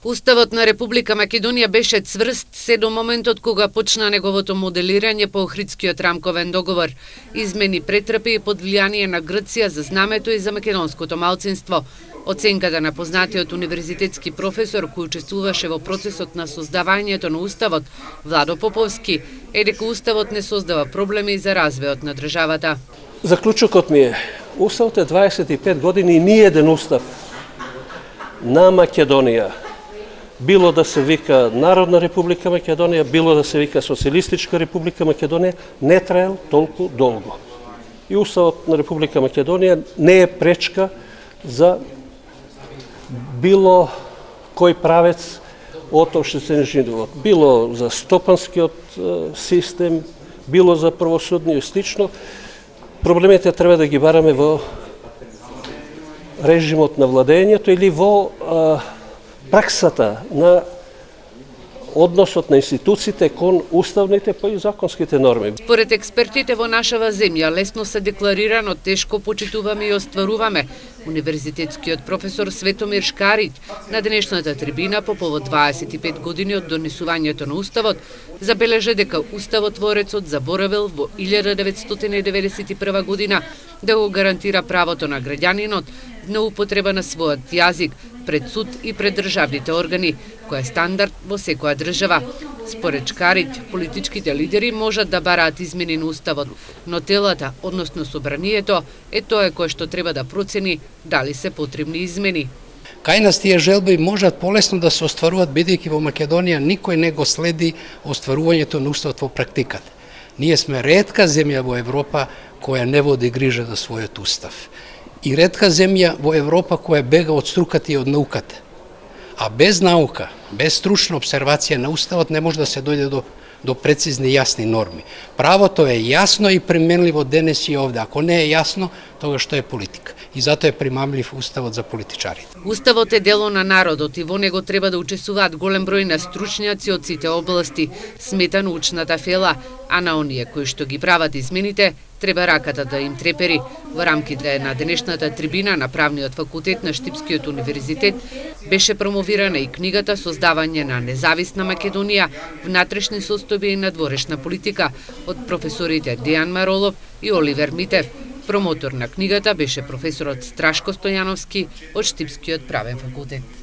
Уставот на Република Македонија беше цврст се до моментот кога почна неговото моделирање по Охридскиот рамковен договор. Измени претрпи и под влијание на Грција за знамето и за македонското малцинство. Оценката на познатиот универзитетски професор кој учествуваше во процесот на создавањето на Уставот, Владо Поповски, е дека Уставот не создава проблеми за развојот на државата. Заклучокот ми е, Уставот е 25 години и ниеден устав на Македонија, било да се вика Народна република Македонија, било да се вика Социјалистичка република Македонија, не траел толку долго. И Уставот на Република Македонија не е пречка за било кој правец од општествен живот, било за стопанскиот систем, било за правосудни и слично. Проблемите треба да ги бараме во режимот на владењето или во праксата на односот на институциите кон уставните па и законските норми. Според експертите во нашава земја лесно се декларира, но тешко почитуваме и остваруваме. Универзитетскиот професор Светомир Шкарич на денешната трибина по повод 25 години од донесувањето на Уставот забележа дека уставотворецот заборавил во 1991 година да го гарантира правото на граѓанинот на употреба на својот јазик пред суд и пред државните органи, кој е стандард во секоја држава. Според Шкарич, политичките лидери можат да бараат измени на Уставот, но телата, односно собранието, е тоа кој што треба да процени дали се потребни измени. Кај нас тие желби можат полесно да се остваруваат, бидејќи во Македонија никој не го следи остварувањето на Уставот во практиката. Ние сме ретка земја во Европа која не води грижа за својот Устав. И ретка земја во Европа која бега од струката и од науката. А без наука, без стручна обсервација на Уставот не може да се дојде до прецизни и јасни норми. Правото е јасно и применливо денес и овде. Ако не е јасно, тогаш што е политика. И затоа е примамлив Уставот за политичарите. Уставот е дело на народот и во него треба да учествуваат голем број на стручњаци од сите области, смета научната фела, а на оние кои што ги прават измените, треба раката да им трепери. Во рамките на денешната трибина на Правниот факултет на Штипскиот универзитет беше промовирана и книгата Создавање на независна Македонија, внатрешни состојби и надворешна политика од професорите Дејан Маролов и Оливер Митев. Промотор на книгата беше професорот Страшко Стојановски од Штипскиот правен факултет.